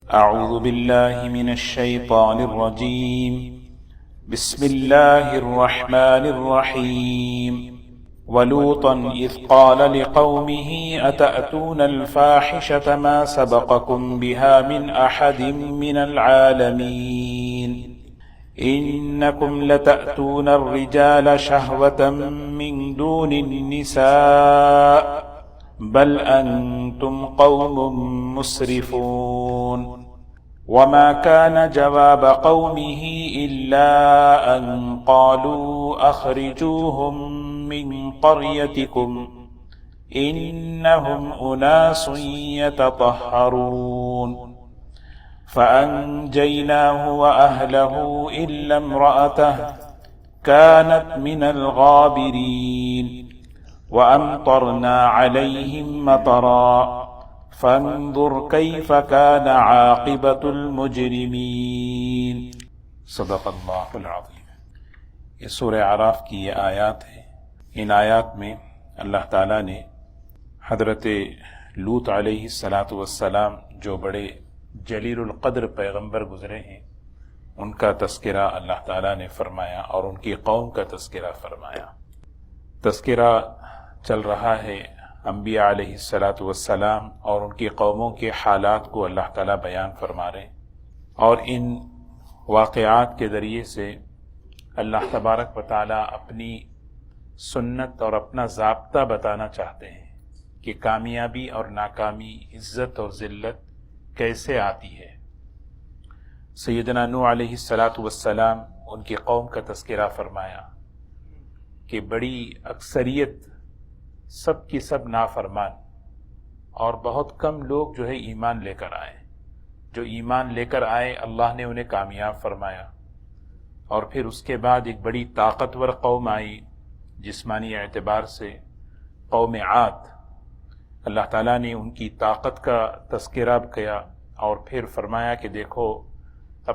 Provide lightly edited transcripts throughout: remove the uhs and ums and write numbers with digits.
أعوذ بالله من الشيطان الرجيم. بسم الله الرحمن الرحيم. ولوطا إذ قال لقومه أتأتون الفاحشة ما سبقكم بها من أحد من العالمين إنكم لتأتون الرجال شهوة من دون النساء بل أنتم قوم مسرفون. وما كان جواب قومه إلا أن قالوا أخرجوهم من قريتكم إنهم أناس يتطهرون. فأنجيناه وأهله إلا امرأته كانت من الغابرين وأمطرنا عليهم مطرا فانظر كيف كان عاقبة المجرمين. صدق اللہ العظیم. یہ سورہ اعراف کی یہ آیات ہے. ان آیات میں اللہ تعالیٰ نے حضرت لوط علیہ السلام جو بڑے جلیل القدر پیغمبر گزرے ہیں ان کا تذکرہ اللہ تعالیٰ نے فرمایا اور ان کی قوم کا تذکرہ فرمایا. تذکرہ چل رہا ہے انبیاء علیہ السلام اور ان کی قوموں کے حالات کو اللہ تعالیٰ بیان فرما رہے ہیں، اور ان واقعات کے ذریعے سے اللہ تبارک و تعالیٰ اپنی سنت اور اپنا ضابطہ بتانا چاہتے ہیں کہ کامیابی اور ناکامی، عزت اور ذلت کیسے آتی ہے. سیدنا نوح علیہ السلام ان کی قوم کا تذکرہ فرمایا کہ بڑی اکثریت سب کی سب نافرمان، اور بہت کم لوگ جو ہے ایمان لے کر آئے. جو ایمان لے کر آئے اللہ نے انہیں کامیاب فرمایا. اور پھر اس کے بعد ایک بڑی طاقتور قوم آئی جسمانی اعتبار سے، قوم عاد. اللہ تعالیٰ نے ان کی طاقت کا تذکرہ کیا اور پھر فرمایا کہ دیکھو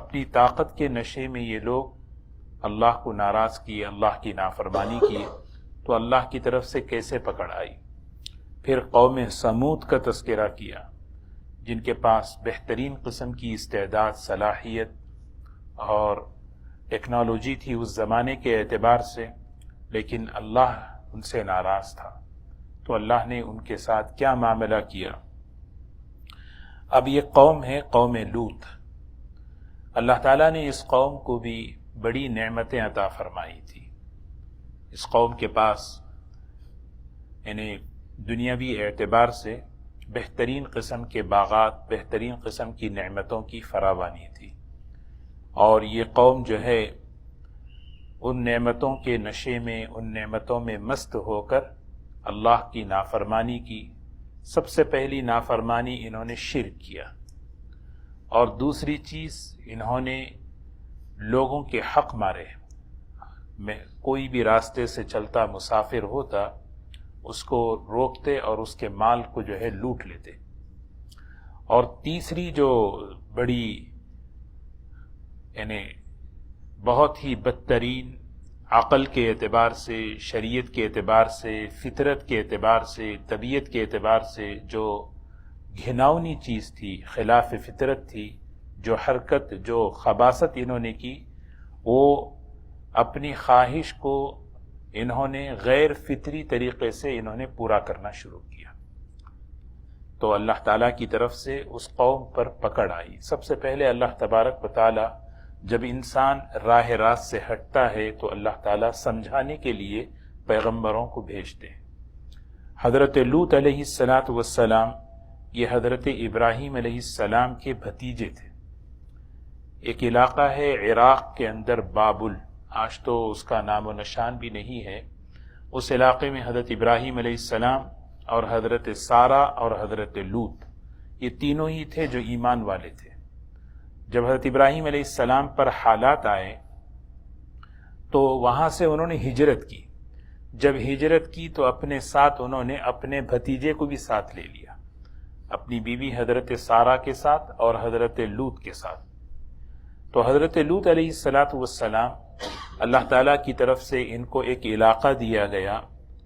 اپنی طاقت کے نشے میں یہ لوگ اللہ کو ناراض کیے، اللہ کی نافرمانی کیے تو اللہ کی طرف سے کیسے پکڑ آئی. پھر قوم سمود کا تذکرہ کیا جن کے پاس بہترین قسم کی استعداد، صلاحیت اور ٹیکنالوجی تھی اس زمانے کے اعتبار سے، لیکن اللہ ان سے ناراض تھا تو اللہ نے ان کے ساتھ کیا معاملہ کیا. اب یہ قوم ہے قوم لوط. اللہ تعالیٰ نے اس قوم کو بھی بڑی نعمتیں عطا فرمائی تھی. اس قوم کے پاس یعنی دنیاوی اعتبار سے بہترین قسم کے باغات، بہترین قسم کی نعمتوں کی فراوانی تھی، اور یہ قوم جو ہے ان نعمتوں کے نشے میں، ان نعمتوں میں مست ہو کر اللہ کی نافرمانی کی. سب سے پہلی نافرمانی انہوں نے شرک کیا، اور دوسری چیز انہوں نے لوگوں کے حق مارے. کوئی بھی راستے سے چلتا مسافر ہوتا اس کو روکتے اور اس کے مال کو جو ہے لوٹ لیتے. اور تیسری جو بڑی یعنی بہت ہی بدترین عقل کے اعتبار سے، شریعت کے اعتبار سے، فطرت کے اعتبار سے، طبیعت کے اعتبار سے جو گھناؤنی چیز تھی، خلاف فطرت تھی، جو حرکت، جو خباثت انہوں نے کی، وہ اپنی خواہش کو انہوں نے غیر فطری طریقے سے انہوں نے پورا کرنا شروع کیا. تو اللہ تعالیٰ کی طرف سے اس قوم پر پکڑ آئی. سب سے پہلے اللہ تبارک و تعالیٰ جب انسان راہ راست سے ہٹتا ہے تو اللہ تعالیٰ سمجھانے کے لیے پیغمبروں کو بھیجتے ہیں. حضرت لوط علیہ السلام یہ حضرت ابراہیم علیہ السلام کے بھتیجے تھے. ایک علاقہ ہے عراق کے اندر بابل، آج تو اس کا نام و نشان بھی نہیں ہے. اس علاقے میں حضرت ابراہیم علیہ السلام اور حضرت سارہ اور حضرت لوط یہ تینوں ہی تھے جو ایمان والے تھے. جب حضرت ابراہیم علیہ السلام پر حالات آئے تو وہاں سے انہوں نے ہجرت کی. جب ہجرت کی تو اپنے ساتھ انہوں نے اپنے بھتیجے کو بھی ساتھ لے لیا، اپنی بیوی حضرت سارہ کے ساتھ اور حضرت لوط کے ساتھ. تو حضرت لوط علیہ السلام اللہ تعالیٰ کی طرف سے ان کو ایک علاقہ دیا گیا،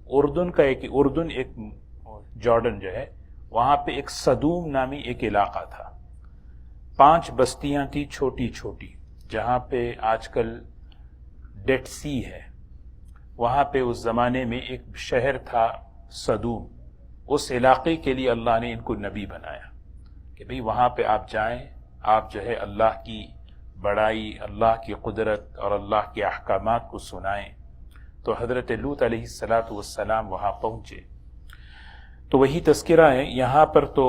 اردن ایک جارڈن جو ہے وہاں پہ ایک صدوم نامی ایک علاقہ تھا. 5 بستیاں تھیں چھوٹی چھوٹی، جہاں پہ آج کل ڈیڈ سی ہے، وہاں پہ اس زمانے میں ایک شہر تھا صدوم، اس علاقے کے لیے اللہ نے ان کو نبی بنایا کہ بھئی وہاں پہ آپ جائیں، آپ جو ہے اللہ کی بڑائی، اللہ کی قدرت اور اللہ کے احکامات کو سنائیں۔ تو حضرت لوط علیہ السلام وہاں پہنچے، تو وہی تذکرہ ہے یہاں پر، تو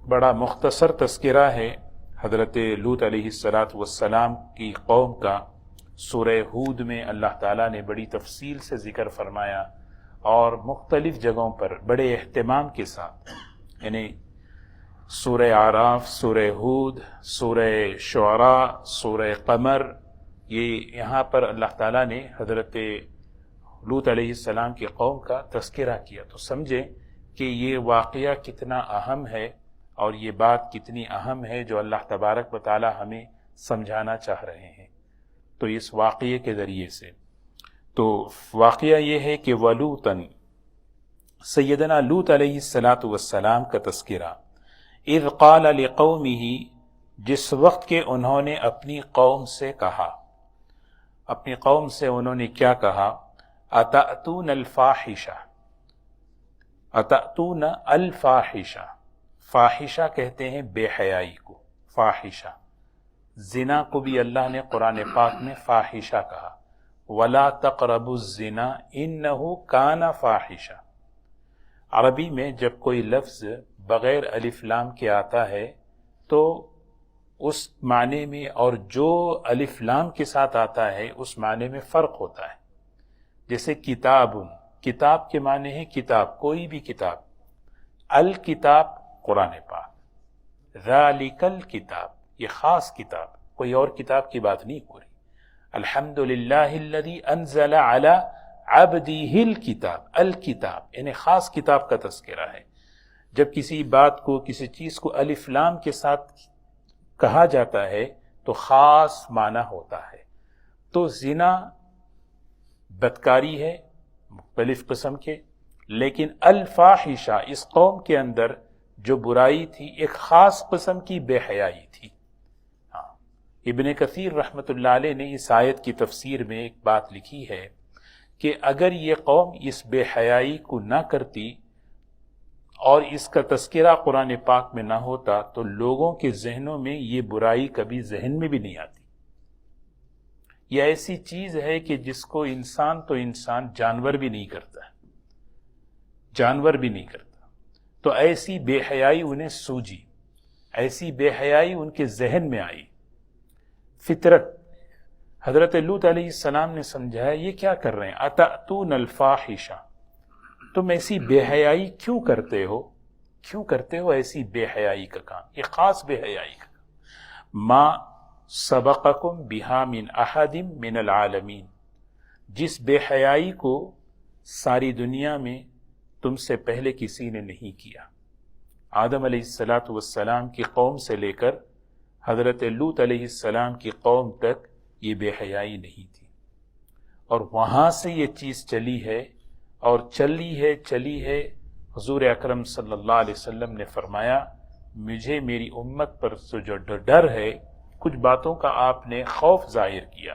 بڑا مختصر تذکرہ ہے حضرت لوط علیہ السلام کی قوم کا۔ سورہ ہود میں اللہ تعالیٰ نے بڑی تفصیل سے ذکر فرمایا، اور مختلف جگہوں پر بڑے اہتمام کے ساتھ، یعنی سورہ اعراف، سورہ ہود، سورہ شعراء، سورہ قمر، یہ یہاں پر اللہ تعالیٰ نے حضرت لوط علیہ السلام کی قوم کا تذکرہ کیا، تو سمجھے کہ یہ واقعہ کتنا اہم ہے اور یہ بات کتنی اہم ہے جو اللہ تبارک و تعالی ہمیں سمجھانا چاہ رہے ہیں۔ تو اس واقعے کے ذریعے سے تو واقعہ یہ ہے کہ ولوطن، سیدنا لوط علیہ السلام کا تذکرہ، اذ قال لقومہ، جس وقت کہ انہوں نے اپنی قوم سے کہا، اپنی قوم سے انہوں نے کیا کہا، اتأتون الفاحشہ، اتأتون الفاحشہ، فاحشہ کہتے ہیں بے حیائی کو، فاحشہ، زنا کو بھی اللہ نے قرآن پاک میں فاحشہ کہا، وَلَا تَقْرَبُوا الزِّنَا إِنَّهُ كَانَ فَاحِشًا۔ عربی میں جب کوئی لفظ بغیر الف لام کے آتا ہے تو اس معنی میں اور جو الف لام کے ساتھ آتا ہے اس معنی میں فرق ہوتا ہے۔ جیسے کتاب، کتاب کے معنی ہے کتاب، کوئی بھی کتاب، الکتاب قرآن پاک، ذالک الکتاب یہ خاص کتاب، کوئی اور کتاب کی بات نہیں ہو رہی۔ الحمدللہ الذی انزل علی عبدہ الکتاب، الکتاب یعنی خاص کتاب کا تذکرہ ہے۔ جب کسی بات کو، کسی چیز کو الف لام کے ساتھ کہا جاتا ہے تو خاص معنی ہوتا ہے۔ تو زنا بدکاری ہے مختلف قسم کے، لیکن الفاحشہ اس قوم کے اندر جو برائی تھی ایک خاص قسم کی بے حیائی تھی۔ ابن کثیر رحمۃ اللہ علیہ نے اس آیت کی تفسیر میں ایک بات لکھی ہے کہ اگر یہ قوم اس بے حیائی کو نہ کرتی اور اس کا تذکرہ قرآن پاک میں نہ ہوتا تو لوگوں کے ذہنوں میں یہ برائی کبھی ذہن میں بھی نہیں آتی۔ یہ ایسی چیز ہے کہ جس کو انسان تو انسان، جانور بھی نہیں کرتا، جانور بھی نہیں کرتا۔ تو ایسی بے حیائی انہیں سوجی، ایسی بے حیائی ان کے ذہن میں آئی، فطرت۔ حضرت لوط علیہ السلام نے سمجھایا یہ کیا کر رہے ہیں، اتأتون الفاحشہ، تم ایسی بے حیائی کیوں کرتے ہو، کیوں کرتے ہو ایسی بے حیائی کا کام، یہ خاص بے حیائی کا کام۔ ما سبقکم بہا من احد من العالمین، جس بے حیائی کو ساری دنیا میں تم سے پہلے کسی نے نہیں کیا۔ آدم علیہ السلام کی قوم سے لے کر حضرت لوط علیہ السلام کی قوم تک یہ بے حیائی نہیں تھی، اور وہاں سے یہ چیز چلی ہے اور چلی ہے۔ حضور اکرم صلی اللہ علیہ وسلم نے فرمایا مجھے میری امت پر جو ڈر ہے، کچھ باتوں کا آپ نے خوف ظاہر کیا،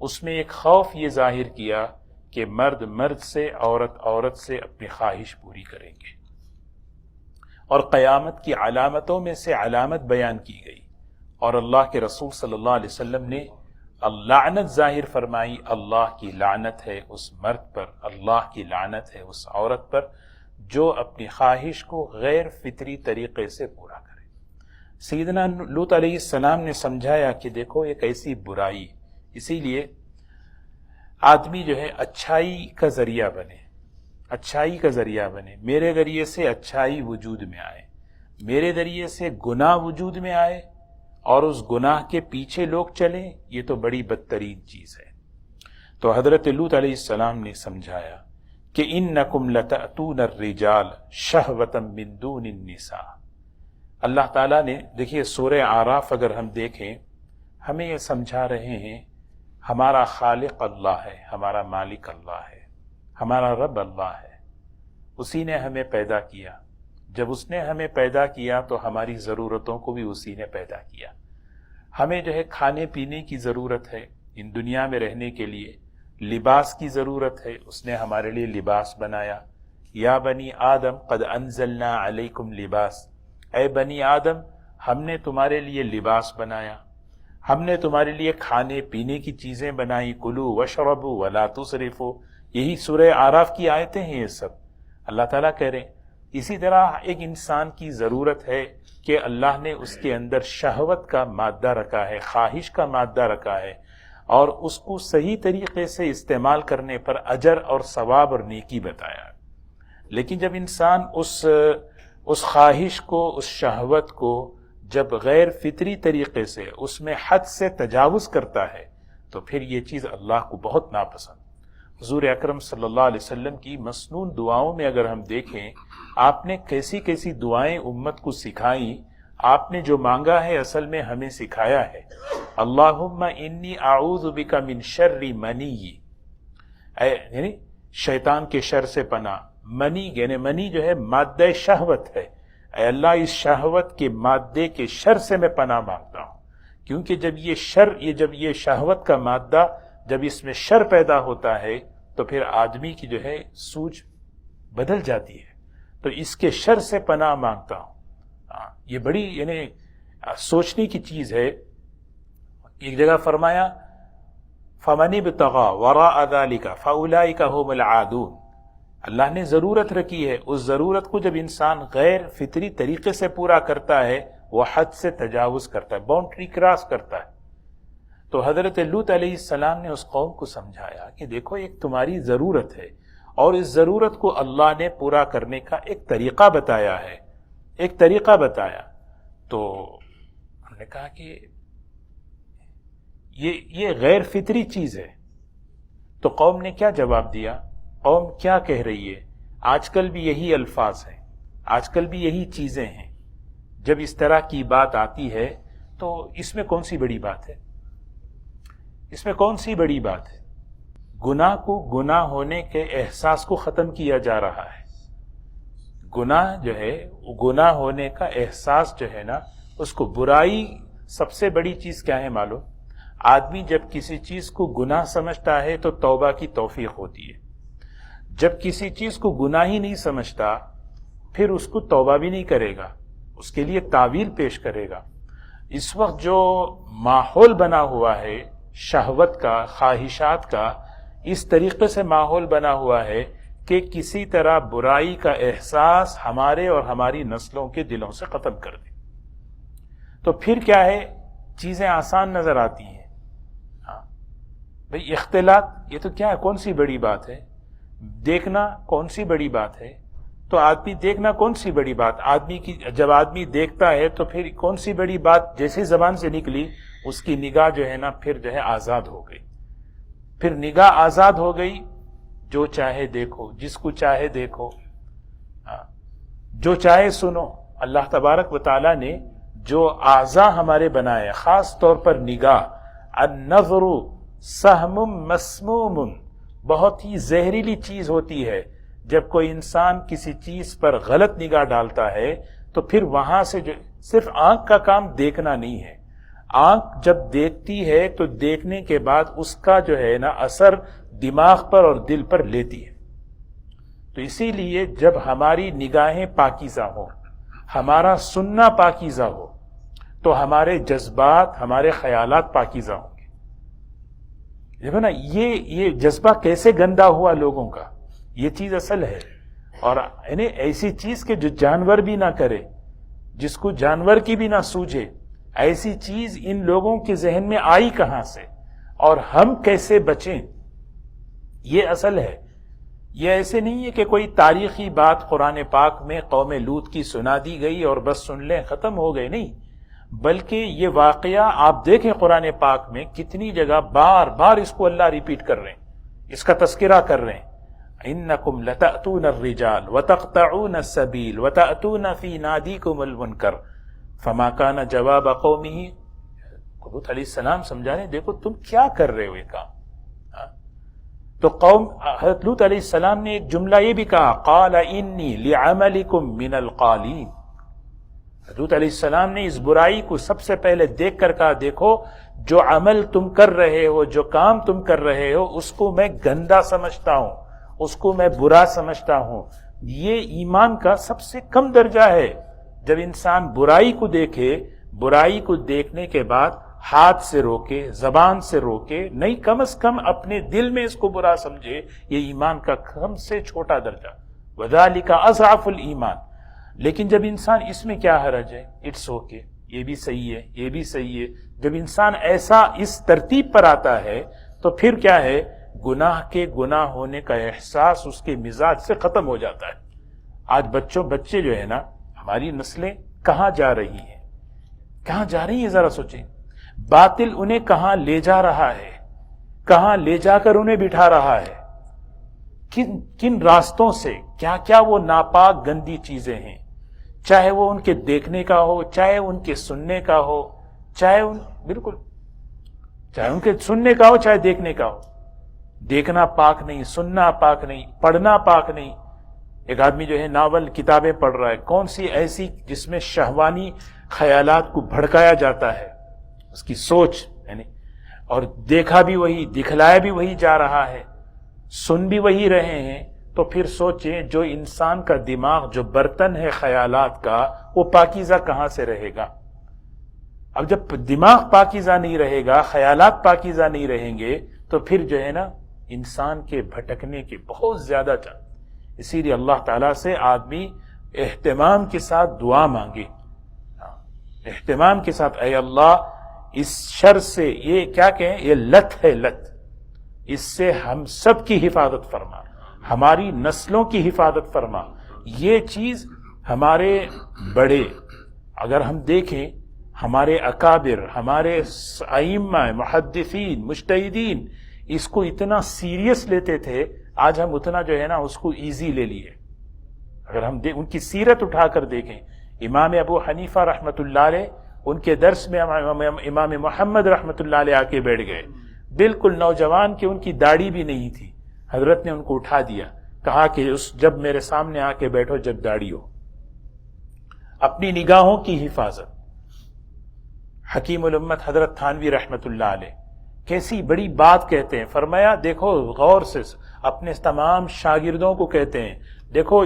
اس میں ایک خوف یہ ظاہر کیا کہ مرد مرد سے، عورت عورت سے اپنی خواہش پوری کریں گے، اور قیامت کی علامتوں میں سے علامت بیان کی گئی، اور اللہ کے رسول صلی اللہ علیہ وسلم نے لعنت ظاہر فرمائی، اللہ کی لعنت ہے اس مرد پر، اللہ کی لعنت ہے اس عورت پر جو اپنی خواہش کو غیر فطری طریقے سے پورا کرے۔ سیدنا لوط علیہ السلام نے سمجھایا کہ دیکھو ایک ایسی برائی، اسی لیے آدمی جو ہے اچھائی کا ذریعہ بنے، اچھائی کا ذریعہ بنے، میرے ذریعے سے اچھائی وجود میں آئے، میرے ذریعے سے گناہ وجود میں آئے اور اس گناہ کے پیچھے لوگ چلیں، یہ تو بڑی بدترین چیز ہے۔ تو حضرت لوط علیہ السلام نے سمجھایا کہ انکم لتأتون الرجال شہوۃ من دون النساء۔ اللہ تعالیٰ نے، دیکھیے سورہ اعراف اگر ہم دیکھیں، ہمیں یہ سمجھا رہے ہیں ہمارا خالق اللہ ہے، ہمارا مالک اللہ ہے، ہمارا رب اللہ ہے، اسی نے ہمیں پیدا کیا۔ جب اس نے ہمیں پیدا کیا تو ہماری ضرورتوں کو بھی اسی نے پیدا کیا۔ ہمیں جو ہے کھانے پینے کی ضرورت ہے ان دنیا میں رہنے کے لیے، لباس کی ضرورت ہے، اس نے ہمارے لیے لباس بنایا۔ یا بنی آدم قد انزلنا علیکم لباس، اے بنی آدم ہم نے تمہارے لیے لباس بنایا، ہم نے تمہارے لیے کھانے پینے کی چیزیں بنائی، کلوا واشربوا ولا تسرفوا، یہی سورہ اعراف کی آیتیں ہیں یہ سب، اللہ تعالیٰ کہہ رہے ہیں۔ اسی طرح ایک انسان کی ضرورت ہے کہ اللہ نے اس کے اندر شہوت کا مادہ رکھا ہے، خواہش کا مادہ رکھا ہے، اور اس کو صحیح طریقے سے استعمال کرنے پر اجر اور ثواب اور نیکی بتایا۔ لیکن جب انسان اس خواہش کو، اس شہوت کو جب غیر فطری طریقے سے اس میں حد سے تجاوز کرتا ہے تو پھر یہ چیز اللہ کو بہت ناپسند۔ حضور اکرم صلی اللہ علیہ وسلم کی مسنون دعاؤں میں اگر ہم دیکھیں، آپ نے کیسی کیسی دعائیں امت کو سکھائیں، آپ نے جو مانگا ہے اصل میں ہمیں سکھایا ہے۔ اللہم انی اعوذ بک من شر منی، یعنی شیطان کے شر سے پناہ۔ منی یعنی منی جو ہے مادہ شہوت ہے، اے اللہ اس شہوت کے مادے کے شر سے میں پناہ مانگتا ہوں، کیونکہ جب یہ شہوت کا مادہ جب اس میں شر پیدا ہوتا ہے تو پھر آدمی کی جو ہے سوچ بدل جاتی ہے، تو اس کے شر سے پناہ مانگتا ہوں۔ یہ بڑی یعنی سوچنے کی چیز ہے۔ ایک جگہ فرمایا فَمَنِ ابْتَغَىٰ وَرَاءَ ذَلِكَ فَأُولَٰئِكَ هُمُ الْعَادُونَ، اللہ نے ضرورت رکھی ہے، اس ضرورت کو جب انسان غیر فطری طریقے سے پورا کرتا ہے وہ حد سے تجاوز کرتا ہے، باؤنڈری کراس کرتا ہے۔ تو حضرت لوط علیہ السلام نے اس قوم کو سمجھایا کہ دیکھو ایک تمہاری ضرورت ہے، اور اس ضرورت کو اللہ نے پورا کرنے کا ایک طریقہ بتایا ہے، ایک طریقہ بتایا۔ تو ہم نے کہا کہ یہ غیر فطری چیز ہے۔ تو قوم نے کیا جواب دیا؟ قوم کیا کہہ رہی ہے؟ آج کل بھی یہی الفاظ ہیں، آج کل بھی یہی چیزیں ہیں۔ جب اس طرح کی بات آتی ہے تو اس میں کون سی بڑی بات ہے؟ اس میں کون سی بڑی بات ہے؟ گناہ کو گناہ ہونے کے احساس کو ختم کیا جا رہا ہے۔ گناہ جو ہے، گناہ ہونے کا احساس جو ہے نا، اس کو برائی سب سے بڑی چیز کیا ہے معلوم؟ آدمی جب کسی چیز کو گناہ سمجھتا ہے تو توبہ کی توفیق ہوتی ہے، جب کسی چیز کو گناہ ہی نہیں سمجھتا پھر اس کو توبہ بھی نہیں کرے گا، اس کے لیے تعویل پیش کرے گا۔ اس وقت جو ماحول بنا ہوا ہے شہوت کا، خواہشات کا، اس طریقے سے ماحول بنا ہوا ہے کہ کسی طرح برائی کا احساس ہمارے اور ہماری نسلوں کے دلوں سے ختم کر دے، تو پھر کیا ہے؟ چیزیں آسان نظر آتی ہیں۔ ہاں بھئی اختلاط یہ تو کیا ہے، کون سی بڑی بات ہے؟ دیکھنا کون سی بڑی بات ہے؟ تو آدمی دیکھنا کون سی بڑی بات؟ جب آدمی دیکھتا ہے تو پھر کون سی بڑی بات جیسی زبان سے نکلی اس کی نگاہ جو ہے نا پھر جو ہے آزاد ہو گئی، پھر نگاہ آزاد ہو گئی، جو چاہے دیکھو، جس کو چاہے دیکھو، جو چاہے سنو۔ اللہ تبارک و تعالیٰ نے جو اعضاء ہمارے بنائے، خاص طور پر نگاہ، النظر سہم مسموم، بہت ہی زہریلی چیز ہوتی ہے۔ جب کوئی انسان کسی چیز پر غلط نگاہ ڈالتا ہے تو پھر وہاں سے جو صرف آنکھ کا کام دیکھنا نہیں ہے، آنکھ جب دیکھتی ہے تو دیکھنے کے بعد اس کا جو ہے نا اثر دماغ پر اور دل پر لیتی ہے۔ تو اسی لیے جب ہماری نگاہیں پاکیزہ ہوں، ہمارا سننا پاکیزہ ہو، تو ہمارے جذبات، ہمارے خیالات پاکیزہ ہوں گے۔ دیکھو نا یہ جذبہ کیسے گندا ہوا لوگوں کا، یہ چیز اصل ہے۔ اور یعنی ایسی چیز کہ جو جانور بھی نہ کرے، جس کو جانور کی بھی نہ سوجھے، ایسی چیز ان لوگوں کے ذہن میں آئی کہاں سے، اور ہم کیسے بچیں، یہ اصل ہے۔ یہ ایسے نہیں ہے کہ کوئی تاریخی بات قرآن پاک میں قوم لوط کی سنا دی گئی اور بس سن لیں ختم ہو گئے، نہیں، بلکہ یہ واقعہ آپ دیکھیں قرآن پاک میں کتنی جگہ بار بار اس کو اللہ ریپیٹ کر رہے ہیں، اس کا تذکرہ کر رہے ہیں۔ انکم لتأتون الرجال وتقطعون السبیل وتأتون فی نادیکم المنکر فما کان جواب قومہ، لوط علیہ السلام سمجھا رہے ہیں دیکھو تم کیا کر رہے ہو یہ کام۔ تو حضرت لوط علیہ السلام نے ایک جملہ یہ بھی کہا، قال انی لعملکم من القالین، حضرت علیہ السلام نے اس برائی کو سب سے پہلے دیکھ کر کہا، دیکھو جو عمل تم کر رہے ہو، جو کام تم کر رہے ہو، اس کو میں گندا سمجھتا ہوں، اس کو میں برا سمجھتا ہوں۔ یہ ایمان کا سب سے کم درجہ ہے۔ جب انسان برائی کو دیکھے، برائی کو دیکھنے کے بعد ہاتھ سے روکے، زبان سے روکے، نہیں کم از کم اپنے دل میں اس کو برا سمجھے، یہ ایمان کا کم سے چھوٹا درجہ، وذالک اضعف الایمان۔ لیکن جب انسان اس میں کیا حرج ہے، اٹس اوکے، یہ بھی صحیح ہے، یہ بھی صحیح ہے، جب انسان ایسا اس ترتیب پر آتا ہے تو پھر کیا ہے، گناہ کے گناہ ہونے کا احساس اس کے مزاج سے ختم ہو جاتا ہے۔ آج بچے جو ہے نا، ہماری نسلیں کہاں جا رہی ہیں، کہاں جا رہی ہیں، ذرا سوچیں۔ باطل انہیں کہاں لے جا رہا ہے، کہاں لے جا کر انہیں بٹھا رہا ہے، کن راستوں سے، کیا کیا وہ ناپاک گندی چیزیں ہیں، چاہے وہ ان کے دیکھنے کا ہو، چاہے ان کے سننے کا ہو، چاہے ان کے سننے کا ہو، چاہے دیکھنے کا ہو۔ دیکھنا پاک نہیں، سننا پاک نہیں، پڑھنا پاک نہیں۔ ایک آدمی جو ہے ناول کتابیں پڑھ رہا ہے، کون سی ایسی جس میں شہوانی خیالات کو بھڑکایا جاتا ہے، اس کی سوچ یعنی، اور دیکھا بھی وہی، دکھلایا بھی وہی جا رہا ہے، سن بھی وہی رہے ہیں، تو پھر سوچیں جو انسان کا دماغ جو برتن ہے خیالات کا، وہ پاکیزہ کہاں سے رہے گا؟ اب جب دماغ پاکیزہ نہیں رہے گا، خیالات پاکیزہ نہیں رہیں گے، تو پھر جو ہے نا انسان کے بھٹکنے کے بہت زیادہ چانس۔ اسی لیے اللہ تعالیٰ سے آدمی اہتمام کے ساتھ دعا مانگے، اہتمام کے ساتھ، اے اللہ اس شر سے، یہ کیا کہیں، یہ لت ہے، لت، اس سے ہم سب کی حفاظت فرما، ہماری نسلوں کی حفاظت فرما۔ یہ چیز ہمارے بڑے، اگر ہم دیکھیں ہمارے اکابر، ہمارے ائمہ، محدثین، مجتہدین اس کو اتنا سیریس لیتے تھے، آج ہم اتنا جو ہے نا اس کو ایزی لے لیے۔ اگر ہم ان کی سیرت اٹھا کر دیکھیں، امام ابو حنیفہ رحمۃ اللہ علیہ، ان کے درس میں امام محمد رحمۃ اللہ علیہ آ کے بیٹھ گئے، بالکل نوجوان کہ ان کی داڑھی بھی نہیں تھی، حضرت نے ان کو اٹھا دیا، کہا کہ جب میرے سامنے آ کے بیٹھو جب داڑھی ہو۔ اپنی نگاہوں کی حفاظت۔ حکیم الامت حضرت تھانوی رحمۃ اللہ علیہ کیسی بڑی بات کہتے ہیں، فرمایا دیکھو غور سے، اپنے تمام شاگردوں کو کہتے ہیں، دیکھو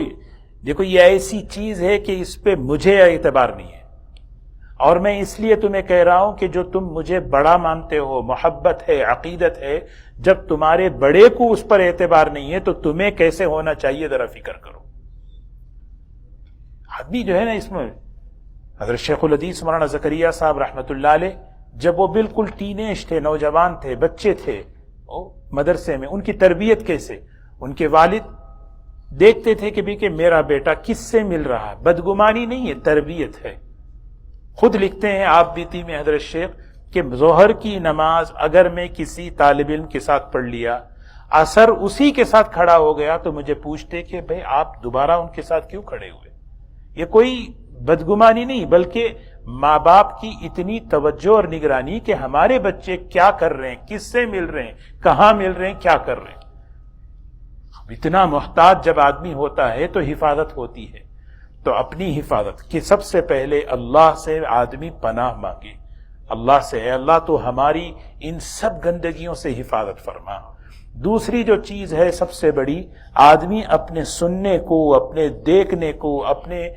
یہ ایسی چیز ہے کہ اس پہ مجھے اعتبار نہیں ہے، اور میں اس لیے تمہیں کہہ رہا ہوں کہ جو تم مجھے بڑا مانتے ہو، محبت ہے، عقیدت ہے، جب تمہارے بڑے کو اس پر اعتبار نہیں ہے تو تمہیں کیسے ہونا چاہیے، ذرا فکر کرو۔ آدمی جو ہے نا اس میں، حضرت شیخ الحدیث مولانا زکریا صاحب رحمۃ اللہ علیہ جب وہ بالکل ٹین ایج تھے، نوجوان تھے، بچے تھے مدرسے میں، ان کی تربیت کیسے، ان کے والد دیکھتے تھے کہ میرا بیٹا کس سے مل رہا ہے، بدگمانی نہیں ہے، تربیت ہے۔ خود لکھتے ہیں آپ بیتی میں حضرت شیخ کہ ظہر کی نماز اگر میں کسی طالب علم کے ساتھ پڑھ لیا، عصر اسی کے ساتھ کھڑا ہو گیا تو مجھے پوچھتے کہ بھئی آپ دوبارہ ان کے ساتھ کیوں کھڑے ہوئے؟ یہ کوئی بدگمانی نہیں، بلکہ ماں باپ کی اتنی توجہ اور نگرانی کہ ہمارے بچے کیا کر رہے ہیں، کس سے مل رہے ہیں، کہاں مل رہے ہیں، کیا کر رہے ہیں۔ اتنا محتاط جب آدمی ہوتا ہے تو حفاظت ہوتی ہے۔ تو اپنی حفاظت کہ سب سے پہلے اللہ سے آدمی پناہ مانگے، اللہ سے، اے اللہ تو ہماری ان سب گندگیوں سے حفاظت فرما۔ دوسری جو چیز ہے سب سے بڑی، آدمی اپنے سننے کو، اپنے دیکھنے کو، اپنے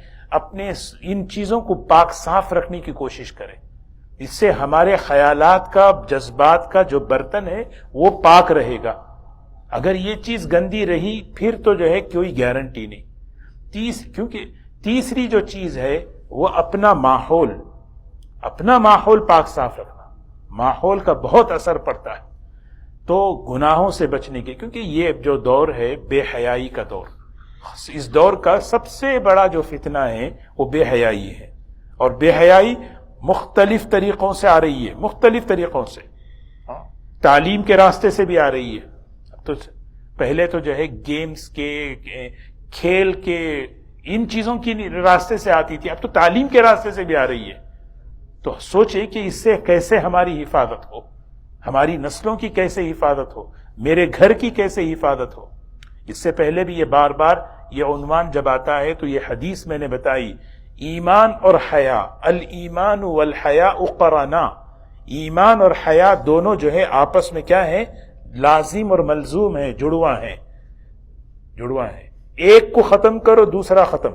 ان چیزوں کو پاک صاف رکھنے کی کوشش کرے، اس سے ہمارے خیالات کا، جذبات کا جو برتن ہے وہ پاک رہے گا۔ اگر یہ چیز گندی رہی پھر تو جو ہے کوئی گارنٹی نہیں۔ کیونکہ تیسری جو چیز ہے وہ اپنا ماحول پاک صاف رکھنا، ماحول کا بہت اثر پڑتا ہے۔ تو گناہوں سے بچنے کے، کیونکہ یہ جو دور ہے بے حیائی کا دور، اس دور کا سب سے بڑا جو فتنہ ہے وہ بے حیائی ہے، اور بے حیائی مختلف طریقوں سے آ رہی ہے، مختلف طریقوں سے، تعلیم کے راستے سے بھی آ رہی ہے۔ تو پہلے تو جو ہے گیمز کے، کھیل کے، ان چیزوں کی راستے سے آتی تھی، اب تو تعلیم کے راستے سے بھی آ رہی ہے۔ تو سوچیں کہ اس سے کیسے ہماری حفاظت ہو، ہماری نسلوں کی کیسے حفاظت ہو، میرے گھر کی کیسے حفاظت ہو۔ اس سے پہلے بھی یہ بار بار یہ عنوان جب آتا ہے تو یہ حدیث میں نے بتائی، ایمان اور حیا، الایمان والحیاء قرنا، ایمان اور حیا دونوں جو ہے آپس میں کیا ہے؟ لازم اور ملزوم ہے، جڑواں ہیں، جڑواں ہیں۔ ایک کو ختم کرو دوسرا ختم۔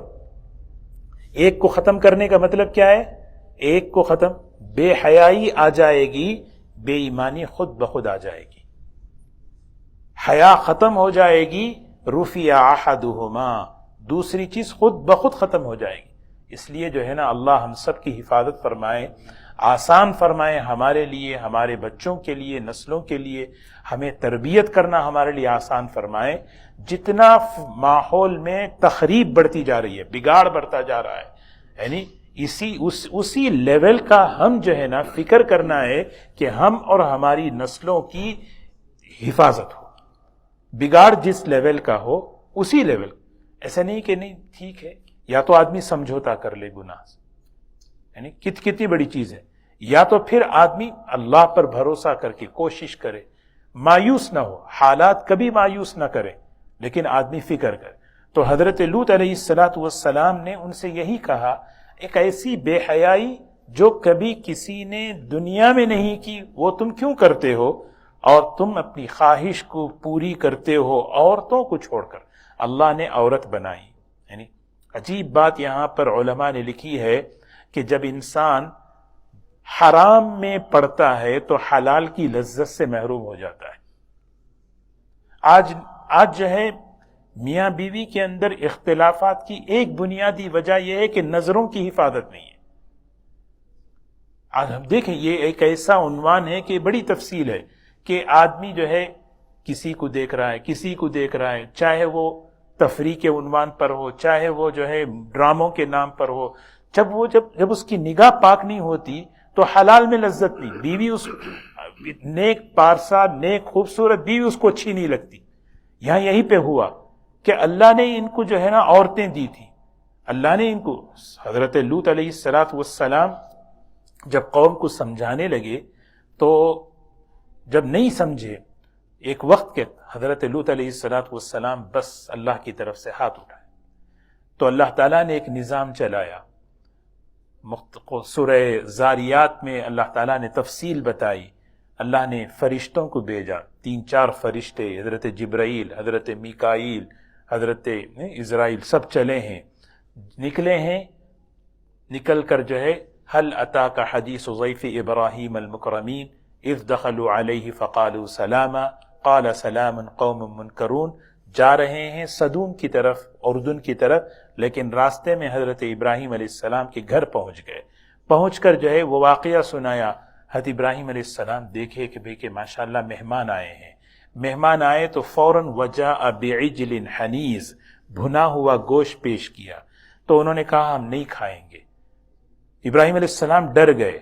ایک کو ختم کرنے کا مطلب کیا ہے؟ ایک کو ختم، بے حیائی آ جائے گی، بے ایمانی خود بخود آ جائے گی۔ حیا ختم ہو جائے گی، رفع احدہما، دوسری چیز خود بخود ختم ہو جائے گی۔ اس لیے جو ہے نا اللہ ہم سب کی حفاظت فرمائے، آسان فرمائے ہمارے لیے، ہمارے بچوں کے لیے، نسلوں کے لیے، ہمیں تربیت کرنا ہمارے لیے آسان فرمائے۔ جتنا ماحول میں تخریب بڑھتی جا رہی ہے، بگاڑ بڑھتا جا رہا ہے، یعنی اسی لیول کا ہم جو ہے نا فکر کرنا ہے کہ ہم اور ہماری نسلوں کی حفاظت ہو۔ بگاڑ جس لیول کا ہو اسی لیول، ایسا نہیں کہ نہیں ٹھیک ہے، یا تو آدمی سمجھوتا کر لے گناہ سے، یعنی کتنی بڑی چیز ہے، یا تو پھر آدمی اللہ پر بھروسہ کر کے کوشش کرے، مایوس نہ ہو، حالات کبھی مایوس نہ کرے، لیکن آدمی فکر کرے۔ تو حضرت لوط علیہ السلام نے ان سے یہی کہا، ایک ایسی بے حیائی جو کبھی کسی نے دنیا میں نہیں کی وہ تم کیوں کرتے ہو، اور تم اپنی خواہش کو پوری کرتے ہو عورتوں کو چھوڑ کر۔ اللہ نے عورت بنائی، یعنی عجیب بات یہاں پر علماء نے لکھی ہے کہ جب انسان حرام میں پڑتا ہے تو حلال کی لذت سے محروم ہو جاتا ہے۔ آج جو ہے میاں بیوی کے اندر اختلافات کی ایک بنیادی وجہ یہ ہے کہ نظروں کی حفاظت نہیں ہے۔ آج ہم دیکھیں یہ ایک ایسا عنوان ہے کہ بڑی تفصیل ہے کہ آدمی جو ہے کسی کو دیکھ رہا ہے، کسی کو دیکھ رہا ہے، چاہے وہ تفریح کے عنوان پر ہو، چاہے وہ جو ہے ڈراموں کے نام پر ہو، جب اس کی نگاہ پاک نہیں ہوتی تو حلال میں لذت نہیں، بیوی اس نیک پارسا نیک خوبصورت بیوی اس کو اچھی نہیں لگتی۔ یہاں یہی پہ ہوا کہ اللہ نے ان کو جو ہے نا عورتیں دی تھی، اللہ نے ان کو، حضرت لوط علیہ السلام جب قوم کو سمجھانے لگے تو جب نہیں سمجھے، ایک وقت کے حضرت لوط علیہ السلام بس اللہ کی طرف سے ہاتھ اٹھائے تو اللہ تعالیٰ نے ایک نظام چلایا۔ سورہ زاریات میں اللہ تعالیٰ نے تفصیل بتائی، اللہ نے فرشتوں کو بھیجا، 3-4 فرشتے، حضرت جبرائیل، حضرت میکائیل، حضرت اسرائیل، سب چلے ہیں، نکلے ہیں، نکل کر جو ہے هل اتاک حدیث ضیف ابراہیم المکرمین اذ دخلوا علیہ فقالوا سلاما قال سلام قوم منکرون، جا رہے ہیں صدوم کی طرف، اردن کی طرف، لیکن راستے میں حضرت ابراہیم علیہ السلام کے گھر پہنچ گئے، پہنچ کر جو ہے وہ واقعہ سنایا۔ حضرت ابراہیم علیہ السلام دیکھے کہ بھئی کہ ماشاءاللہ مہمان آئے ہیں، مہمان آئے تو فوراً وجاء بعجل حنیز، بھنا ہوا گوشت پیش کیا، تو انہوں نے کہا ہم نہیں کھائیں گے۔ ابراہیم علیہ السلام ڈر گئے،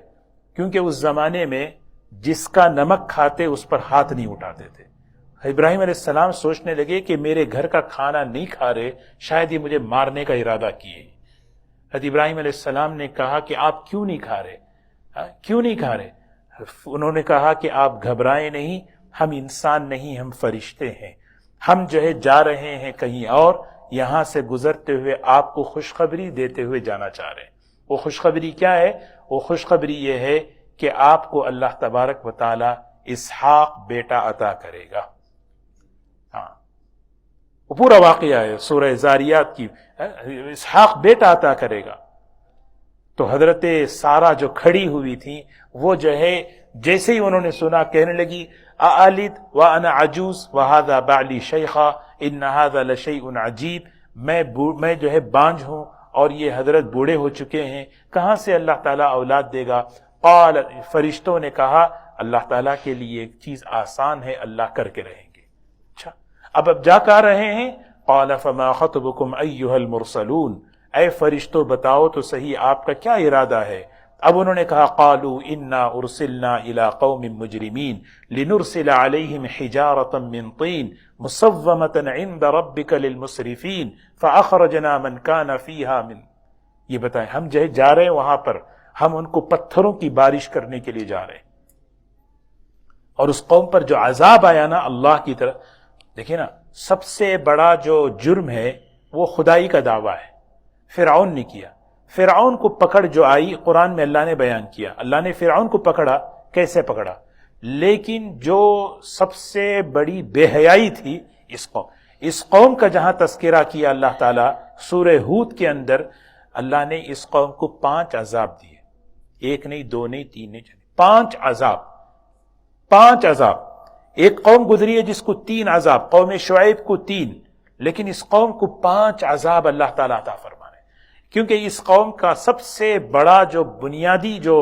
کیونکہ اس زمانے میں جس کا نمک کھاتے اس پر ہاتھ نہیں اٹھاتے تھے۔ ابراہیم علیہ السلام سوچنے لگے کہ میرے گھر کا کھانا نہیں کھا رہے، شاید یہ مجھے مارنے کا ارادہ کیے۔ حضرت ابراہیم علیہ السلام نے کہا کہ آپ کیوں نہیں کھا رہے، کیوں نہیں کھا رہے؟ انہوں نے کہا کہ آپ گھبرائیں نہیں، ہم انسان نہیں، ہم فرشتے ہیں، ہم جو ہے جا رہے ہیں کہیں اور، یہاں سے گزرتے ہوئے آپ کو خوشخبری دیتے ہوئے جانا چاہ رہے ہیں۔ وہ خوشخبری کیا ہے؟ وہ خوشخبری یہ ہے کہ آپ کو اللہ تبارک و تعالی اسحاق بیٹا عطا کرے گا۔ ہاں، وہ پورا واقعہ ہے سورہ زاریات کی، اسحاق بیٹا عطا کرے گا۔ تو حضرت سارہ جو کھڑی ہوئی تھی وہ جو ہے جیسے ہی انہوں نے سنا کہنے لگی اَأَلِدْ وَأَنَا عَجُوزٌ وَهَذَا بَعْلِي شَيْخًا إِنَّ هَذَا لَشَيْءٌ عَجِيبٌ، میں جو ہے بانجھ ہوں اور یہ حضرت بوڑھے ہو چکے ہیں، کہاں سے اللہ تعالیٰ اولاد دے گا؟ قال، فرشتوں نے کہا اللہ تعالیٰ کے لیے ایک چیز آسان ہے، اللہ کر کے رہیں گے۔ اچھا، اب جا کر رہے ہیں، قال فما خطبكم أيها المرسلون، اے فرشتوں بتاؤ تو صحیح آپ کا کیا ارادہ ہے؟ اب انہوں نے کہا قالوا انا ارسلنا الى قوم مجرمین لنرسل عليهم حجارة من طين مسومة عند ربك للمسرفين فاخرجنا من كان فيها من، یہ بتائیں ہم جو جا رہے ہیں وہاں پر، ہم ان کو پتھروں کی بارش کرنے کے لیے جا رہے ہیں، اور اس قوم پر جو عذاب آیا نا اللہ کی طرف، دیکھیں نا سب سے بڑا جو جرم ہے وہ خدائی کا دعویٰ ہے۔ فرعون نے کیا، فرعون کو پکڑ جو آئی قرآن میں اللہ نے بیان کیا، اللہ نے فرعون کو پکڑا، کیسے پکڑا، لیکن جو سب سے بڑی بے حیائی تھی اس قوم کا جہاں تذکرہ کیا اللہ تعالیٰ سورہ ہود کے اندر، اللہ نے اس قوم کو 5 عذاب دیے، 1 نہیں 2 نہیں 3 نہیں 5 عذاب، 5 عذاب۔ ایک قوم گزری ہے جس کو 3 عذاب، قوم شعیب کو 3، لیکن اس قوم کو 5 عذاب اللہ تعالیٰ عطا فرمانے، کیونکہ اس قوم کا سب سے بڑا جو بنیادی جو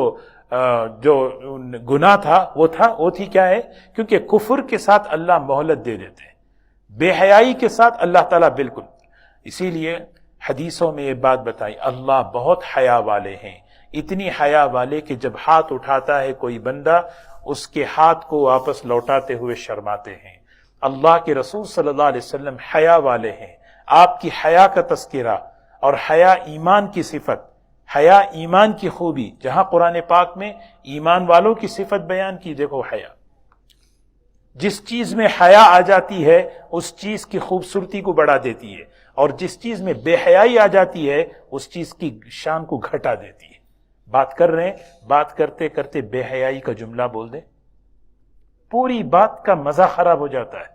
گناہ تھا وہ تھی کیا ہے، کیونکہ کفر کے ساتھ اللہ مہلت دے دیتے ہیں، بے حیائی کے ساتھ اللہ تعالیٰ بالکل۔ اسی لیے حدیثوں میں یہ بات بتائی، اللہ بہت حیا والے ہیں، اتنی حیا والے کہ جب ہاتھ اٹھاتا ہے کوئی بندہ اس کے ہاتھ کو واپس لوٹاتے ہوئے شرماتے ہیں۔ اللہ کے رسول صلی اللہ علیہ وسلم حیا والے ہیں، آپ کی حیا کا تذکرہ، اور حیا ایمان کی صفت، حیا ایمان کی خوبی، جہاں قرآن پاک میں ایمان والوں کی صفت بیان کی، دیکھو حیا، جس چیز میں حیا آ جاتی ہے اس چیز کی خوبصورتی کو بڑھا دیتی ہے، اور جس چیز میں بے حیائی آ جاتی ہے اس چیز کی شان کو گھٹا دیتی ہے۔ بات کر رہے ہیں، بات کرتے کرتے بے حیائی کا جملہ بول دیں، پوری بات کا مزہ خراب ہو جاتا ہے۔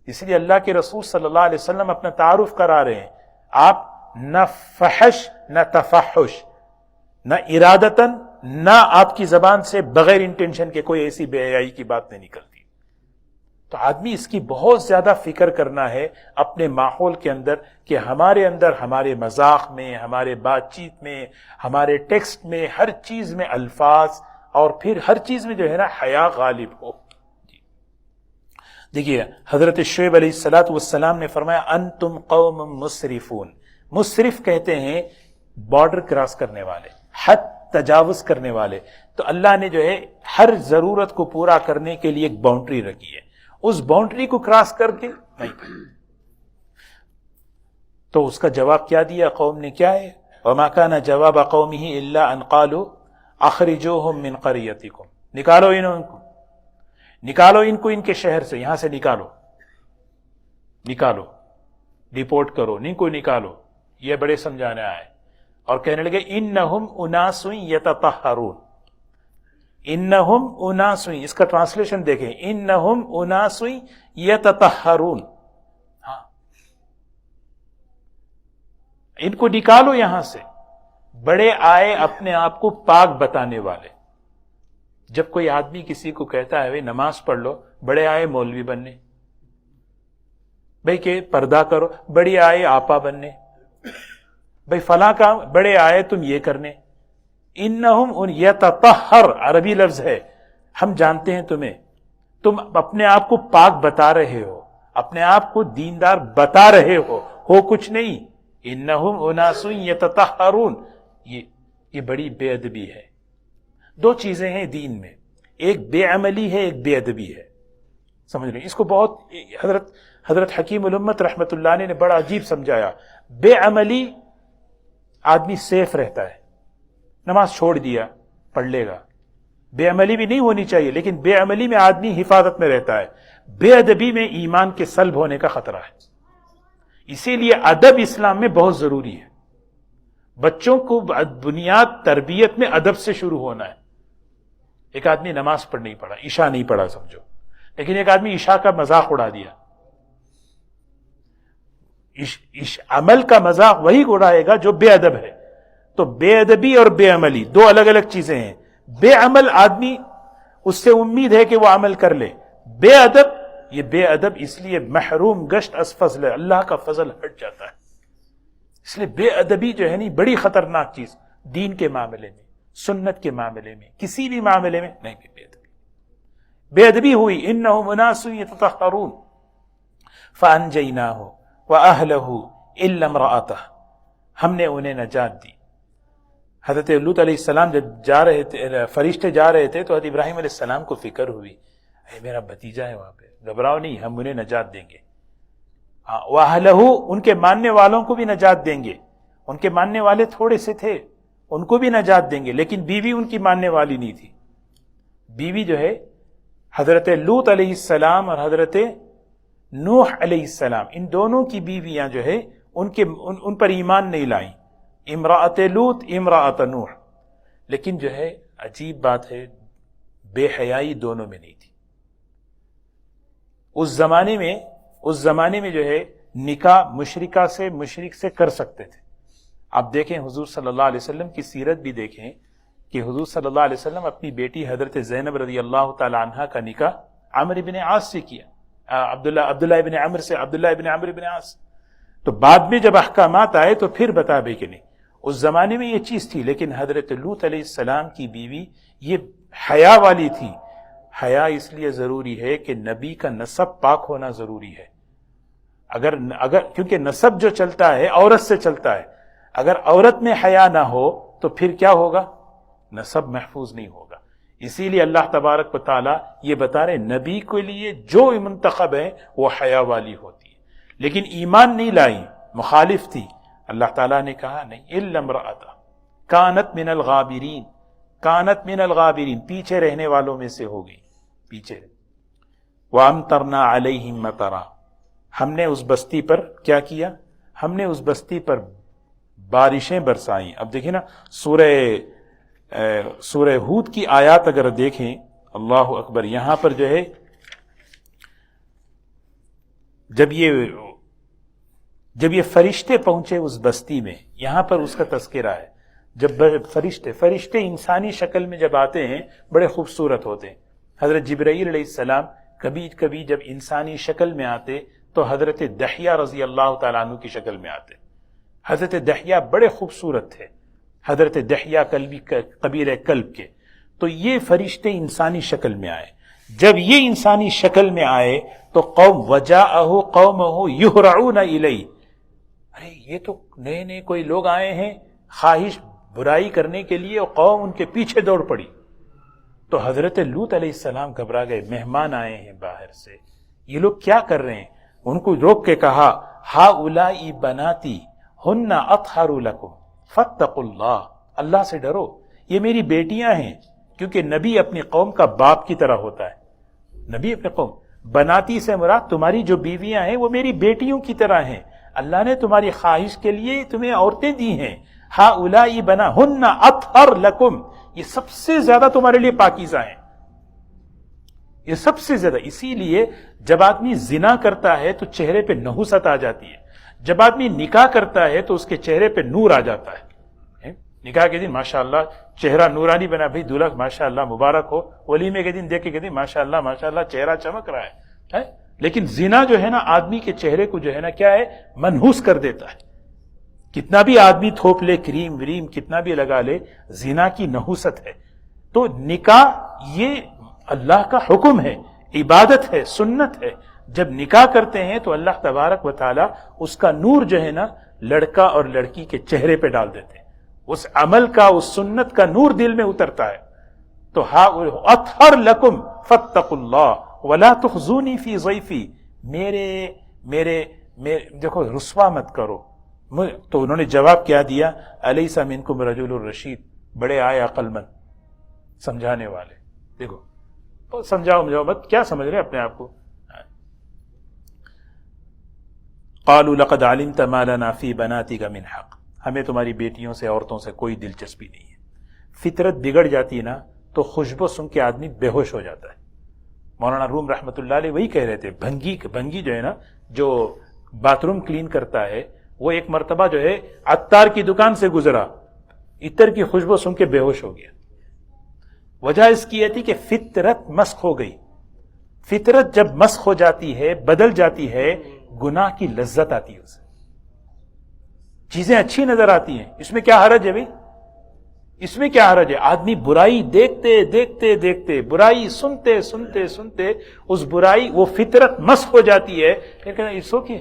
اس لیے اللہ کے رسول صلی اللہ علیہ وسلم اپنا تعارف کرا رہے ہیں، آپ نہ فحش نہ تفحش، نہ ارادتاً، نہ آپ کی زبان سے بغیر انٹینشن کے کوئی ایسی بے حیائی کی بات نہیں نکلتی۔ تو آدمی اس کی بہت زیادہ فکر کرنا ہے اپنے ماحول کے اندر، کہ ہمارے اندر، ہمارے مذاق میں، ہمارے بات چیت میں، ہمارے ٹیکسٹ میں، ہر چیز میں الفاظ، اور پھر ہر چیز میں جو ہے نا حیا غالب ہو۔ دیکھیے حضرت شعیب علیہ السلام نے فرمایا انتم قوم مسرفون، مسرف کہتے ہیں بارڈر کراس کرنے والے، حد تجاوز کرنے والے۔ تو اللہ نے جو ہے ہر ضرورت کو پورا کرنے کے لیے ایک باؤنڈری رکھی ہے، اس باؤنڈری کو کراس کر کے نہیں۔ تو اس کا جواب کیا دیا قوم نے، کیا ہے، وما كان جواب قومه الا ان قالوا اخرجوهم من قريتكم، نکالو ان کو ان کے شہر سے، یہاں سے نکالو، ڈیپورٹ کرو، ان کو نکالو۔ یہ بڑے سمجھانے آئے اور کہنے لگے انہم اناس یتطہرون، انہم اناس، اس کا ٹرانسلیشن دیکھیں، انہم اناس یتطہرون، ہاں، ان کو نکالو یہاں سے۔ بڑے آئے اپنے آپ کو پاک بتانے والے۔ جب کوئی آدمی کسی کو کہتا ہے نماز پڑھ لو، بڑے آئے مولوی بننے، بھئی کہ پردہ کرو، بڑی آئے آپا بننے، بھئی فلاں کا، بڑے آئے تم یہ کرنے۔ انہم ان یتطہر عربی لفظ ہے، ہم جانتے ہیں تمہیں، تم اپنے آپ کو پاک بتا رہے ہو، اپنے آپ کو دیندار بتا رہے ہو کچھ نہیں۔ انہم اناس یتطہرون، یہ بڑی بے ادبی ہے۔ 2 چیزیں ہیں دین میں، ایک بے عملی ہے، ایک بے ادبی ہے، سمجھ رہے ہیں؟ اس کو بہت حضرت حکیم الامت رحمت اللہ علیہ نے بڑا عجیب سمجھایا۔ بے عملی آدمی سیف رہتا ہے، نماز چھوڑ دیا پڑھ لے گا، بے عملی بھی نہیں ہونی چاہیے، لیکن بے عملی میں آدمی حفاظت میں رہتا ہے، بے ادبی میں ایمان کے سلب ہونے کا خطرہ ہے۔ اسی لیے ادب اسلام میں بہت ضروری ہے۔ بچوں کو بنیاد تربیت میں ادب سے شروع ہونا ہے۔ ایک آدمی نماز پڑھ نہیں پڑا، عشاء نہیں پڑھا سمجھو، لیکن ایک آدمی عشاء کا مذاق اڑا دیا۔ عمل کا مذاق وہی اڑائے گا جو بے ادب ہے۔ تو بے ادبی اور بے عملی 2 الگ الگ چیزیں ہیں۔ بے عمل آدمی، اس سے امید ہے کہ وہ عمل کر لے، بے ادب، یہ بے ادب اس لیے محروم گشت از فضل، اللہ کا فضل ہٹ جاتا ہے۔ اس لیے بے ادبی جو ہے نہیں بڑی خطرناک چیز، دین کے معاملے میں، سنت کے معاملے میں، کسی بھی معاملے میں نہیں۔ بے ادبی ہوئی، انہم اناس یتطہرون فانجیناہ واہلہ الا امرأتہ، ہم نے انہیں نجات دی۔ حضرت لوط علیہ السلام جب جا رہے تھے، فرشتے جا رہے تھے، تو حضرت ابراہیم علیہ السلام کو فکر ہوئی، اے میرا بھتیجا ہے وہاں پہ، گھبراؤ نہیں، ہم انہیں نجات دیں گے۔ وَأَهْلَهُ، ان کے ماننے والوں کو بھی نجات دیں گے۔ ان کے ماننے والے تھوڑے سے تھے، ان کو بھی نجات دیں گے، لیکن بیوی ان کی ماننے والی نہیں تھی۔ بیوی جو ہے حضرت لوط علیہ السلام اور حضرت نوح علیہ السلام، ان دونوں کی بیویاں جو ہے ان پر ایمان نہیں لائیں، امراۃ لوط امراۃ نوح، لیکن جو ہے عجیب بات ہے بے حیائی دونوں میں نہیں تھی۔ اس زمانے میں جو ہے نکاح مشرک سے کر سکتے تھے۔ آپ دیکھیں حضور صلی اللہ علیہ وسلم کی سیرت بھی دیکھیں کہ حضور صلی اللہ علیہ وسلم اپنی بیٹی حضرت زینب رضی اللہ تعالی عنہا کا نکاح عمرو بن عاص سے کیا، عبداللہ ابن عمرو بن عاص۔ تو بعد میں جب احکامات آئے تو پھر بتا بھائی کہ نہیں، اس زمانے میں یہ چیز تھی، لیکن حضرت لوط علیہ السلام کی بیوی یہ حیا والی تھی۔ حیا اس لیے ضروری ہے کہ نبی کا نسب پاک ہونا ضروری ہے۔ اگر کیونکہ نسب جو چلتا ہے عورت سے چلتا ہے، اگر عورت میں حیا نہ ہو تو پھر کیا ہوگا؟ نسب محفوظ نہیں ہوگا۔ اسی لیے اللہ تبارک و تعالیٰ یہ بتا رہے نبی کے لیے جو منتخب ہے وہ حیا والی ہوتی ہے، لیکن ایمان نہیں لائی، مخالف تھی، اللہ تعالیٰ نے کہا نہیں، الا امرأۃ کانت من الغابرین، کانت من الغابرین، پیچھے رہنے والوں میں سے ہو گئی، پیچھے۔ وَأَمْطَرْنَا عَلَيْهِمْ مَطَرًا، ہم نے اس بستی پر کیا کیا؟ ہم نے اس بستی پر بارشیں برسائیں۔ اب دیکھیں نا سورہ ہود کی آیات اگر دیکھیں، اللہ اکبر، یہاں پر جو ہے جب یہ فرشتے پہنچے اس بستی میں، یہاں پر اس کا تذکرہ ہے۔ جب فرشتے انسانی شکل میں جب آتے ہیں بڑے خوبصورت ہوتے ہیں۔ حضرت جبرائیل علیہ السلام کبھی جب انسانی شکل میں آتے تو حضرت دحیہ رضی اللہ تعالیٰ عنہ کی شکل میں آتے۔ حضرت دحیہ بڑے خوبصورت تھے، حضرت دحیہ قبیلہ کلب کے۔ تو یہ فرشتے انسانی شکل میں آئے۔ جب یہ انسانی شکل میں آئے تو وجاءہ قومہ یہرعون الیہ، ارے یہ تو نئے کوئی لوگ آئے ہیں خواہش برائی کرنے کے لیے، اور قوم ان کے پیچھے دوڑ پڑی۔ تو حضرت لوط علیہ السلام گھبرا گئے، مہمان آئے ہیں باہر سے، یہ لوگ کیا کر رہے ہیں؟ ان کو روک کے کہا ہؤلاء بناتی ہن اطہر لکم فاتقوا اللہ، اللہ سے ڈرو، یہ میری بیٹیاں ہیں۔ کیونکہ نبی اپنی قوم کا باپ کی طرح ہوتا ہے، نبی اپنی قوم، بناتی سے مراد تمہاری جو بیویاں ہیں وہ میری بیٹیوں کی طرح ہیں، اللہ نے تمہاری خواہش کے لیے تمہیں عورتیں دی ہیں۔ ہؤلاء بنا ہن اطہر لکم، یہ سب سے زیادہ تمہارے لیے پاکیزہ ہیں، یہ سب سے زیادہ۔ اسی لیے جب آدمی زنا کرتا ہے تو چہرے پہ نحوست آ جاتی ہے، جب آدمی نکاح کرتا ہے تو اس کے چہرے پہ نور آ جاتا ہے۔ نکاح کے دن ماشاءاللہ چہرہ نورانی بنا، بھائی دولہا ماشاءاللہ مبارک ہو، ولیمے کے دن دیکھے کے دن ماشاءاللہ چہرہ چمک رہا ہے۔ لیکن زنا جو ہے نا آدمی کے چہرے کو جو ہے نا کیا ہے، منحوس کر دیتا ہے۔ کتنا بھی آدمی تھوپ لے، کریم وریم کتنا بھی لگا لے، زنا کی نحوست ہے۔ تو نکاح یہ اللہ کا حکم ہے، عبادت ہے، سنت ہے۔ جب نکاح کرتے ہیں تو اللہ تبارک و تعالی اس کا نور جو ہے نا لڑکا اور لڑکی کے چہرے پہ ڈال دیتے ہیں، اس عمل کا، اس سنت کا نور دل میں اترتا ہے۔ تو اطہر لکم فاتقوا اللہ ولا تخزونی فی ضیفی، میرے دیکھو رسوا مت کرو۔ تو انہوں نے جواب کیا دیا، الیس منکم رجل الرشید، بڑے آئے عقل مند سمجھانے والے۔ دیکھو سمجھاؤ مت، کیا سمجھ رہے اپنے آپ کو؟ قالوا لقد علمت ما لنا فی بناتک من حق، ہمیں تمہاری بیٹیوں سے، عورتوں سے کوئی دلچسپی نہیں ہے۔ فطرت بگڑ جاتی نا تو خوشبو سن کے آدمی بے ہوش ہو جاتا ہے۔ مولانا روم رحمۃ اللہ علیہ وہی کہہ رہے تھے، بھنگی جو ہے نا، جو باتھ روم کلین کرتا ہے، وہ ایک مرتبہ جو ہے عطار کی دکان سے گزرا، عطر کی خوشبو سن کے بے ہوش ہو گیا۔ وجہ اس کی یہ تھی کہ فطرت مسخ ہو گئی۔ فطرت جب مسخ ہو جاتی ہے، بدل جاتی ہے، گناہ کی لذت آتی ہے، اسے چیزیں اچھی نظر آتی ہیں۔ اس میں کیا حرج ہے بھائی؟ اس میں کیا حرج ہے؟ آدمی برائی دیکھتے برائی سنتے اس برائی، وہ فطرت مسخ ہو جاتی ہے، لیکن اٹس اوکے۔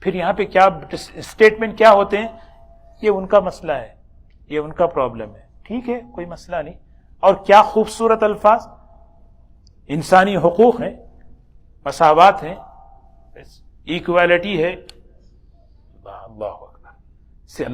پھر یہاں پہ کیا اسٹیٹمنٹ کیا ہوتے ہیں؟ یہ ان کا مسئلہ ہے، یہ ان کا پرابلم ہے، ٹھیک ہے کوئی مسئلہ نہیں۔ اور کیا خوبصورت الفاظ، انسانی حقوق ہیں، مساوات ہیں، ایکویلٹی ہے۔ اللہ اکبر، سے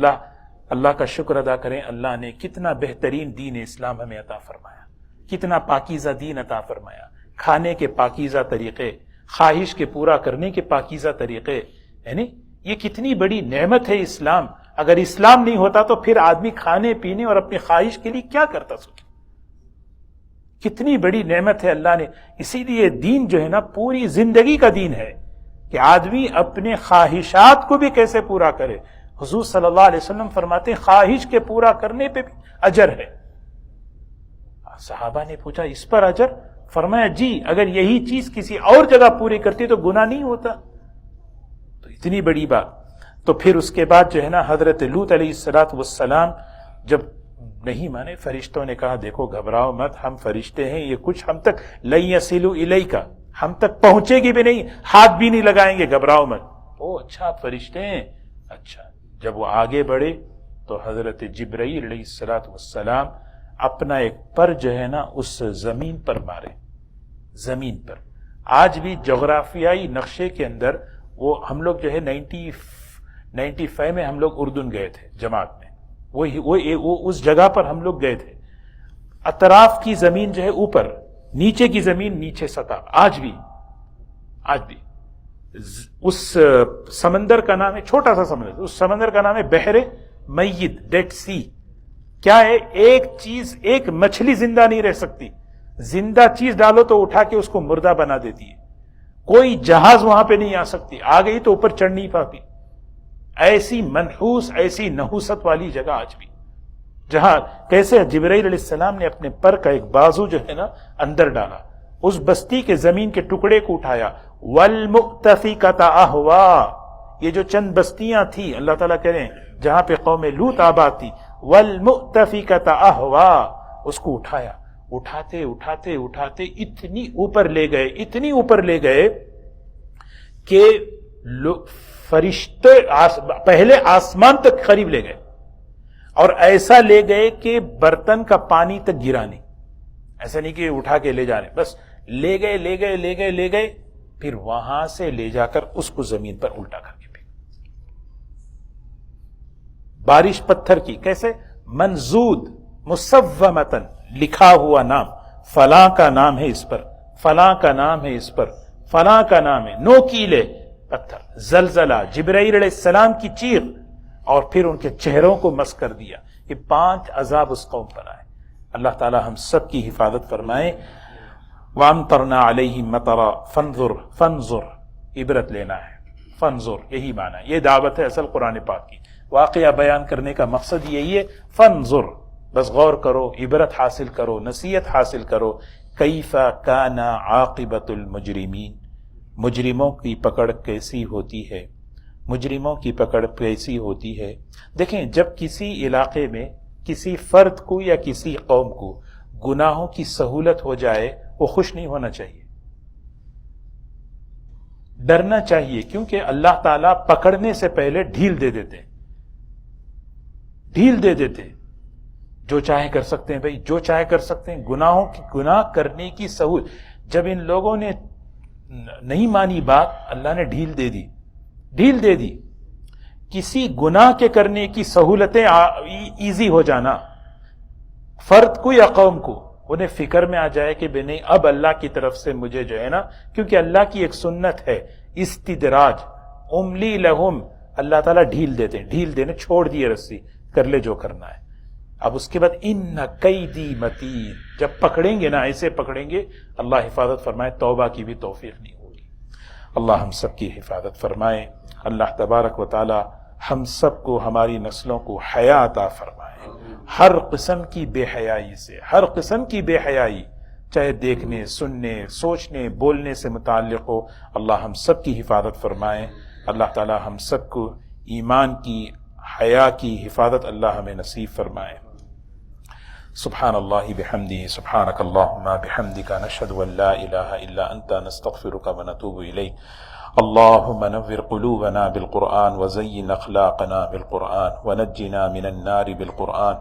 اللہ کا شکر ادا کریں، اللہ نے کتنا بہترین دین اسلام ہمیں عطا فرمایا، کتنا پاکیزہ دین عطا فرمایا، کھانے کے پاکیزہ طریقے، خواہش کے پورا کرنے کے پاکیزہ طریقے، یعنی یہ کتنی بڑی نعمت ہے اسلام۔ اگر اسلام نہیں ہوتا تو پھر آدمی کھانے پینے اور اپنی خواہش کے لیے کیا کرتا سوچے. کتنی بڑی نعمت ہے اللہ نے. اسی لیے دین جو ہے نا پوری زندگی کا دین ہے کہ آدمی اپنے خواہشات کو بھی کیسے پورا کرے. حضور صلی اللہ علیہ وسلم فرماتے ہیں خواہش کے پورا کرنے پہ بھی اجر ہے. صحابہ نے پوچھا اس پر اجر؟ فرمایا جی اگر یہی چیز کسی اور جگہ پوری کرتی تو گناہ نہیں ہوتا. تو اتنی بڑی بات. تو پھر اس کے بعد جو ہے نا حضرت لوط علیہ السلام جب نہیں مانے، فرشتوں نے کہا دیکھو گھبراؤ مت، ہم فرشتے ہیں، یہ کچھ ہم تک لن یصلوا الیک، ہم تک پہنچے گی بھی نہیں، ہاتھ بھی نہیں لگائیں گے، گھبراؤ مت. او اچھا آپ فرشتے ہیں. اچھا جب وہ آگے بڑھے تو حضرت جبرائیل علیہ السلام اپنا ایک پر جو ہے نا اس زمین پر مارے. زمین پر آج بھی جغرافیائی نقشے کے اندر وہ ہم لوگ جو ہے 95 میں ہم لوگ اردن گئے تھے جماعت میں، وہ اس جگہ پر ہم لوگ گئے تھے. اطراف کی زمین جو ہے اوپر، نیچے کی زمین نیچے سطح. آج بھی اس سمندر کا نام ہے، چھوٹا سا سمندر، اس سمندر کا نام ہے بحر میت، ڈیڈ سی. کیا ہے؟ ایک چیز، ایک مچھلی زندہ نہیں رہ سکتی. زندہ چیز ڈالو تو اٹھا کے اس کو مردہ بنا دیتی ہے. کوئی جہاز وہاں پہ نہیں آ سکتی، آ گئی تو اوپر چڑھ نہیں پاتی. ایسی منحوس، ایسی نحوست والی جگہ آج بھی، جہاں کیسے جبرائیل علیہ السلام نے اپنے پر کا ایک بازو جو ہے نا اندر ڈالا، اس بستی کے زمین کے ٹکڑے کو اٹھایا. والمؤتفکۃ اہوا، یہ جو چند بستیاں تھیں اللہ تعالیٰ کہہ رہے ہیں جہاں پہ قوم لوط آباد تھی، والمؤتفکۃ اہوا، اس کو اٹھایا. اٹھاتے اٹھاتے اٹھاتے اتنی اوپر لے گئے کہ فرشتے پہلے آسمان تک قریب لے گئے، اور ایسا لے گئے کہ برتن کا پانی تک گرا نہیں. ایسا نہیں کہ اٹھا کے لے جانے، بس لے گئے پھر وہاں سے لے جا کر اس کو زمین پر الٹا کر کے پھینک. بارش پتھر کی، کیسے؟ منزود مصومتن، لکھا ہوا نام، فلاں کا نام ہے اس پر، فلاں کا نام ہے اس پر، فلاں کا نام ہے. نوکیلے پتھر، زلزلہ، جبرائیل علیہ السلام کی چیخ، اور پھر ان کے چہروں کو مس کر دیا. یہ 5 عذاب اس قوم پر آئے. اللہ تعالی ہم سب کی حفاظت فرمائے. وَأَمْطَرْنَا عَلَيْهِمْ مَطَرًا فَانظُرْ، عبرت لینا ہے. فَانظُرْ یہی معنی ہے، یہ دعوت ہے اصل قرآن پاک کی. واقعہ بیان کرنے کا مقصد یہی ہے، فَانظُرْ، بس غور کرو، عبرت حاصل کرو، نصیحت حاصل کرو. کیف کان عاقبۃ المجرمین، مجرموں کی پکڑ کیسی ہوتی ہے، مجرموں کی پکڑ کیسی ہوتی ہے. دیکھیں جب کسی علاقے میں کسی فرد کو یا کسی قوم کو گناہوں کی سہولت ہو جائے، وہ خوش نہیں ہونا چاہیے، ڈرنا چاہیے، کیونکہ اللہ تعالیٰ پکڑنے سے پہلے ڈھیل دے دیتے. جو چاہے کر سکتے ہیں بھائی، جو چاہے کر سکتے ہیں. گناہ کرنے کی سہولت، جب ان لوگوں نے نہیں مانی بات، اللہ نے ڈھیل دے دی. کسی گناہ کے کرنے کی سہولتیں ایزی ہو جانا، فرد کو یا قوم کو انہیں فکر میں آ جائے کہ نہیں اب اللہ کی طرف سے مجھے جو ہے نا، کیونکہ اللہ کی ایک سنت ہے استدراج، املی لہم، اللہ تعالیٰ ڈھیل دینے، چھوڑ دیے رسی، کر لے جو کرنا ہے. اب اس کے بعد ان قیدی متین، جب پکڑیں گے نا، ایسے پکڑیں گے، اللہ حفاظت فرمائے، توبہ کی بھی توفیق نہیں ہوگی. اللہ ہم سب کی حفاظت فرمائے. اللہ تبارک و تعالی ہم سب کو، ہماری نسلوں کو حیا عطا فرمائے، ہر قسم کی بے حیائی سے، ہر قسم کی بے حیائی، چاہے دیکھنے، سننے، سوچنے، بولنے سے متعلق ہو. اللہ ہم سب کی حفاظت فرمائے. اللہ تعالی ہم سب کو ایمان کی، حیا کی حفاظت اللہ ہمیں نصیب فرمائے. سبحان اللہ بحمدہ، سبحانک اللہم بحمدک، نشہد ان لا الہ الا انت، نستغفرک ونتوب الیک. اللہم نور قلوبنا بالقرآن، وزین اخلاقنا بالقرآن، ونجنا من النار بالقرآن،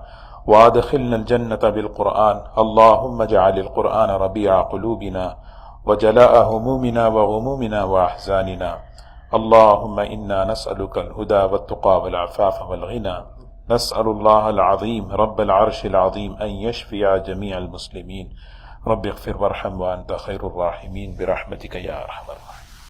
وادخلنا الجنة بالقرآن. اللہم اجعل القرآن ربیع قلوبنا، وجلاء همومنا وغمومنا واحزاننا. اللہم انا نسألک الہدى والتقى والعفاف والغنى. نسأل الله العظيم رب العرش العظيم أن يشفي جميع المسلمين. رب اغفر وارحم وأنت خير الراحمين برحمتك يا أرحم الراحمين.